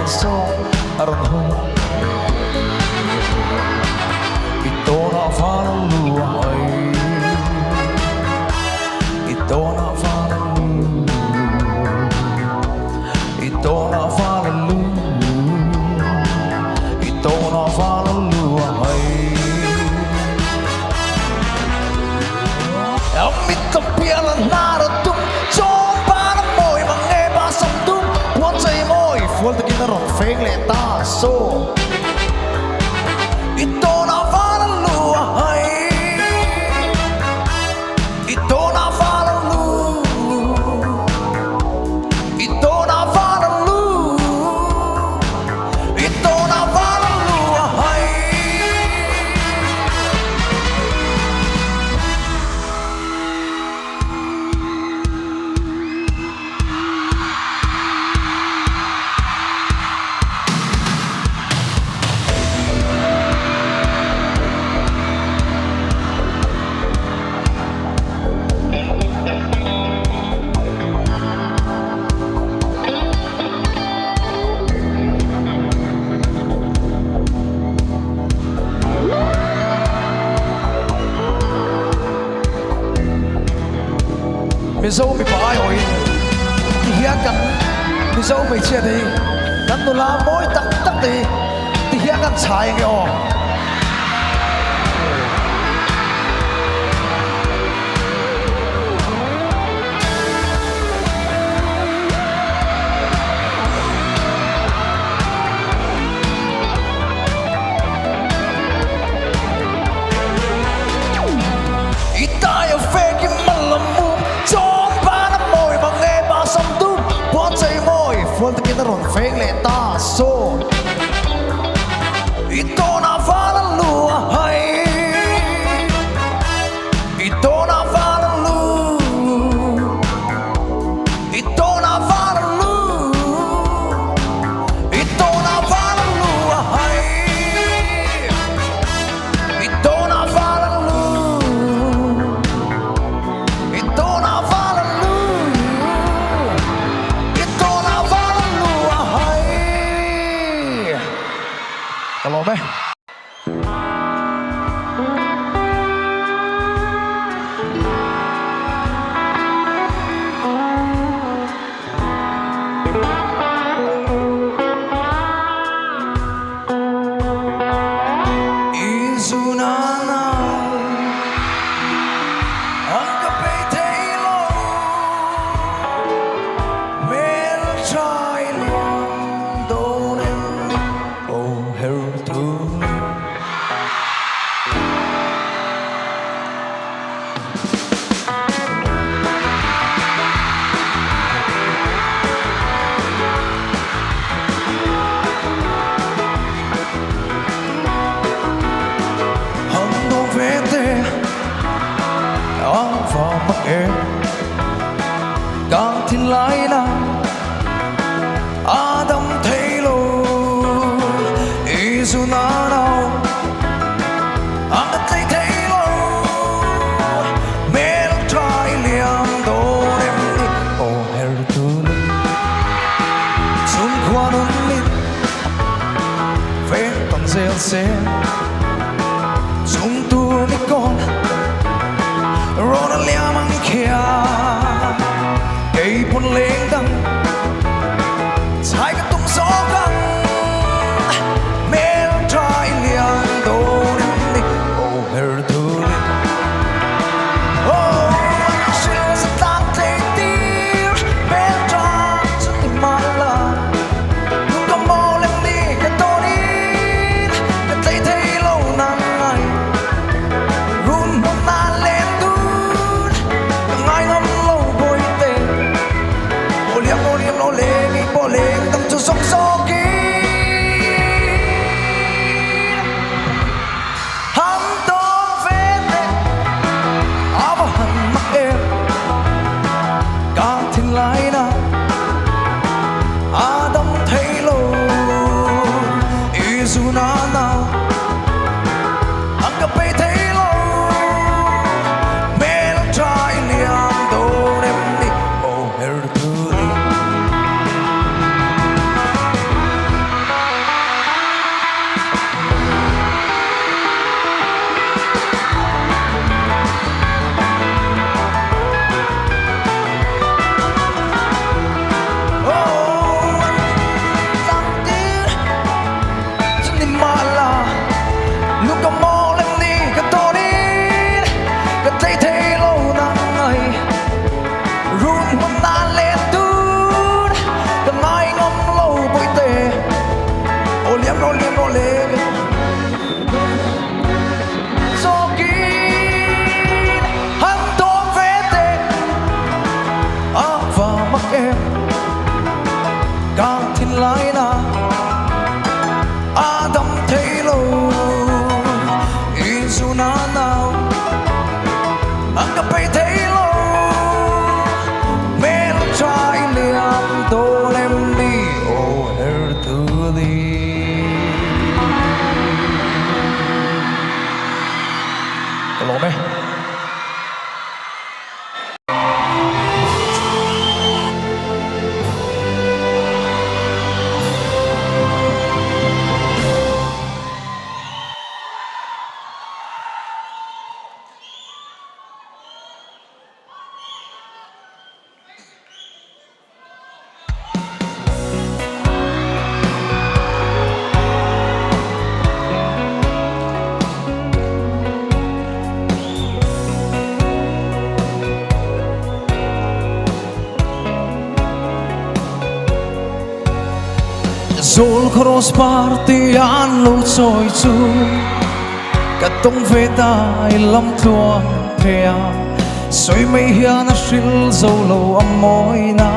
so arho ito na faluay ito na falu ito na falu ito na faluay ang mitkapialan naratung chong para mo'y mga basang tung buwan sa'y mo'y full to kinarong fake leta so ito na faluay ito na falu ito na falu ito na faluay mình dâu mình bỏ ai rồi thì hiện cần mình dâu mình chia đi cần tôi làm mỗi tắc tắc đi thì hiện cần xài cái ồ full to kinarong fake leta so ito na faluay ito na falu ito na falu ito na faluay ito na falu ito na falu Kalau meh Izunana Angkapay tayo Mel try lang donen Oh her ang phamake càng thiên lai na Adam Taylor Izunana ang katay Taylor Mel try liang donem ni Oh her tuloy Sun kwanon lit Fen tang sel sel Sun tunikon Rona liamang kia Cây pun lên đăng Sai cái tung gió găng Mel try liang đô đêm đi Oh her tuli Oh anh xin sẽ tăng thế tiêu Mel try chân tình mà là Nung có mô lên đi cái tô đi Cái tay thấy lâu nắng ngày Run một ta lên nó lên đi bỏ lên tâm cho sóng gió kia hắn to về đây áo vào hẳn mắt em cả thiên lai na Adam Taylor Izunana Angkapay Taylor Mel try liang donem ni Oh her tuli ang kapay thelo men trai liam to lem đi ô her tu đi tolo me Zol cross party an lo choi chu ka tong ve ta lam tuang thea soi mai hian a hril zo lo amoi na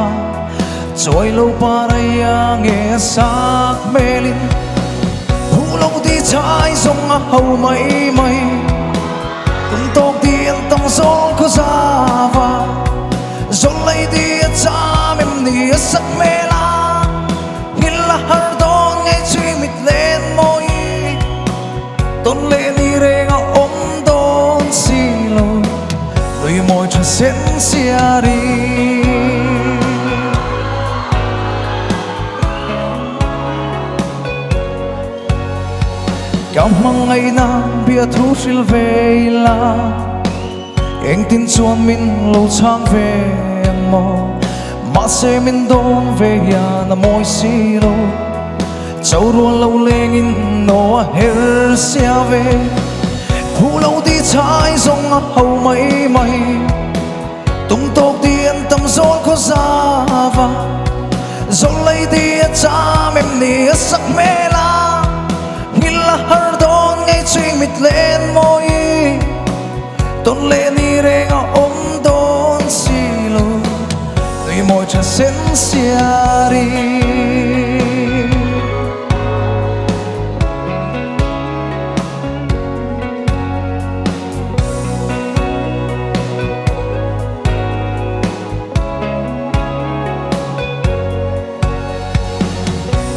choi lo paraya nge sak melin hu lo di chai song a hau mai mai tum tok di an tong zol ko zava zol lai di a cha mem ni a sak mela har don ngay truy mịt lên môi tôn lên đi re ngao ôm đón xì lôi đôi môi cho xén xia đi cảm mong ngày na bia thu xil về la anh tin chuan min lâu chang về mò mà sẽ mình đón về nhà na môi xì lô châu ruộng lâu lên in nó her xia về thu lâu đi trái sông hầu mấy mấy tung tóc đi ăn tâm gió có ra và gió lấy đi cha mềm nỉ sắc mê la nhìn là har đón ngay truy mịt lên môi tôn lên đi re ngao ôm đón xì lô môi cho xén xia đi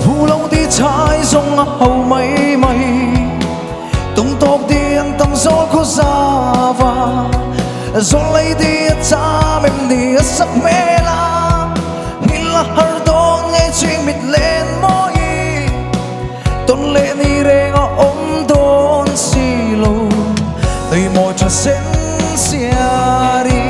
thu lâu đi trái sông hầu mấy mấy tung tóc đi ăn tâm gió có ra và gió lấy đi cha mềm đi sắc mê la har đón ngay truy mịt lên môi tôn lên đi re ngao ôm đón xì lô đôi môi cho xén xia đi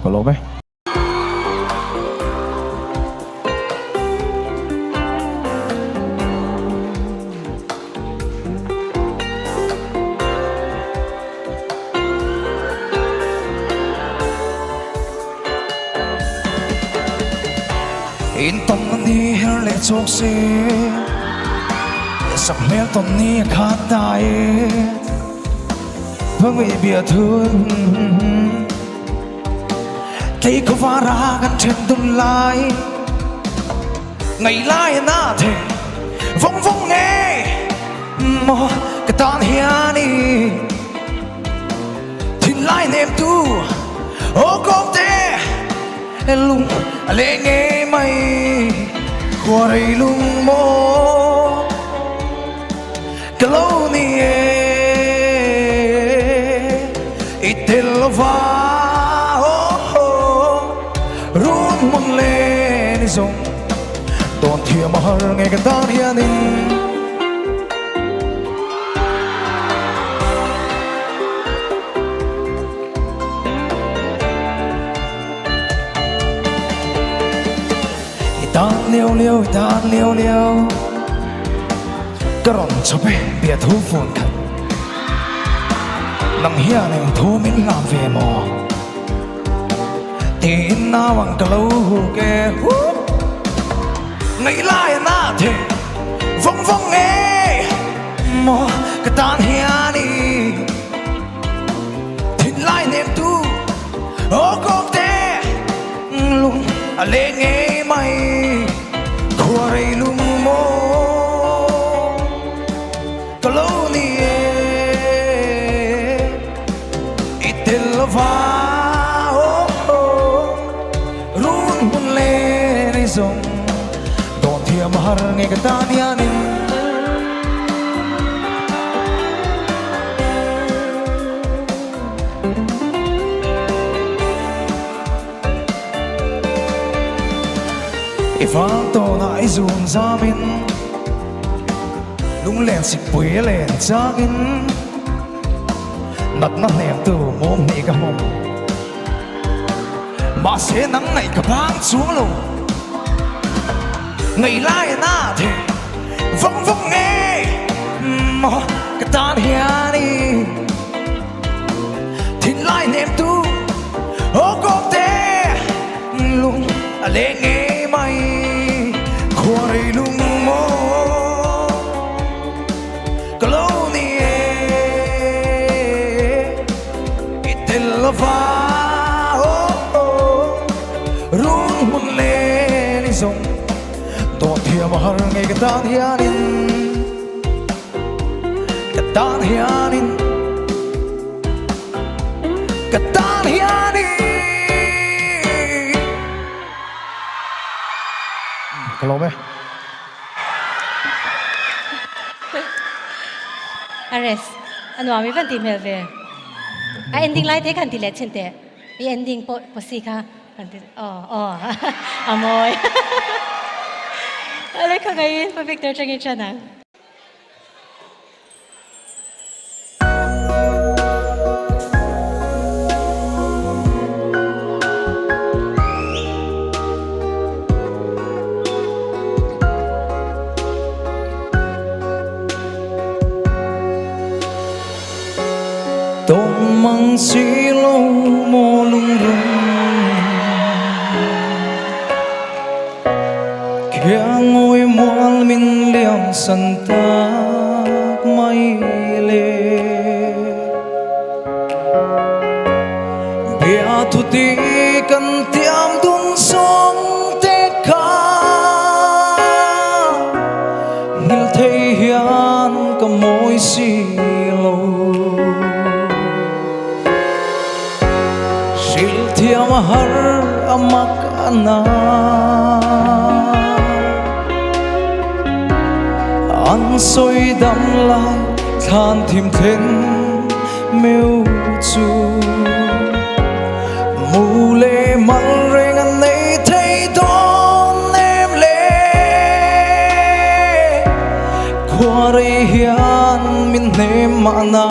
có lỗi đấy in tông ni her le chok se sak mel ton ni khat dai vang vi bia thun thấy có va ra gan chen dun lai ngày lai na the vong vong nghe mo cái tan hian ni tin lai nem tu ô công te lung le nghe mày qua đây lung mô cái lâu ni itel va run mong lên zong tôn thiê mà har nghe cái tan hian in tan liêu liêu cái rộn cho bé bia thu phun khăn nằm hiền em thu mình làm về mò tin na bằng cái lâu kê ngày lại na thế vong vong nghe mò cái tan hiền đi tin lại niềm tu ô công te luôn lên nghe mày Kuaray lumo Kalau niye Itilava Run munle nisong Don tiya mahar ngay katanianin Ifanto na izun sa amin Nung len si Puy len sa akin Nagnanem tu mong ni ka mong Masinang ngay ka pang sulo Ngay layan natin Vong vong ngay Mo katanhiani Tinlay nem tu O kokte Lung alenge mai Kuaray lumo Kalau niye Itilava Rung munle nisong Don tiya mahal ngay katanhianin Katanhianin Katanhianin Kalau be Ares, anu ami van timel ve. Ending lai te kan ti let chente. Ending po si ka kan ti. Amoy. Ale ka ngayon pa Victor changin siya na. Tông mang silo mo lung rung Kaya ngồi mual min liam santak mai le Bia thu ti kan tiam dun song te ka Ngil thei hian ka môi silo Tiya mahar amak ana An soi đam lai than thìm thên mêu chu Mù lê măng rênh anh ấy thấy đón em lê Qua rê hian min nêm mạ na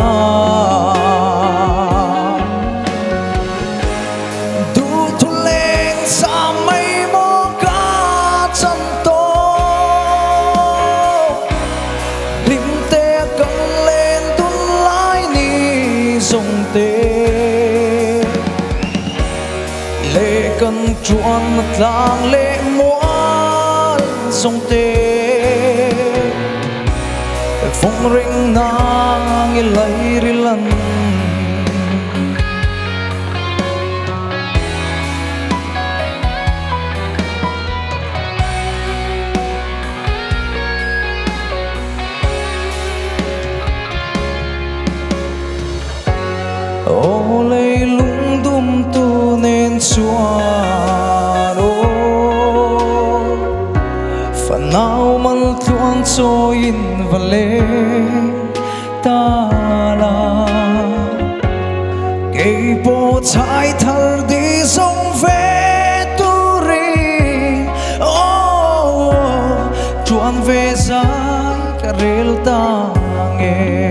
lệ cần chuan tlang lệ mual sông tê phong ring nang ilai rilan ô lê lung đum tu nên xuan ô phần nào mal thuang cho in và lê ta la cây po trái thar đi sông về tu ri ô chuan về dài cả rel ta nghe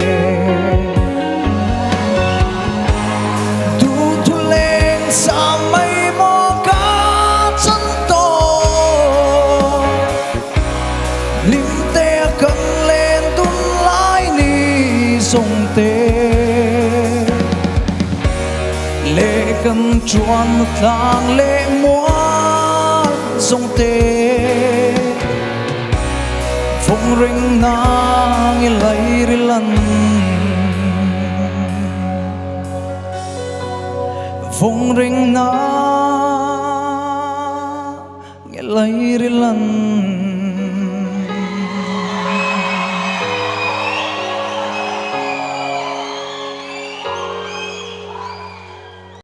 sông tê lệ cầm chuan thang lệ mual sông tê phong ring nang ilai rilan phong ring nang ilai rilan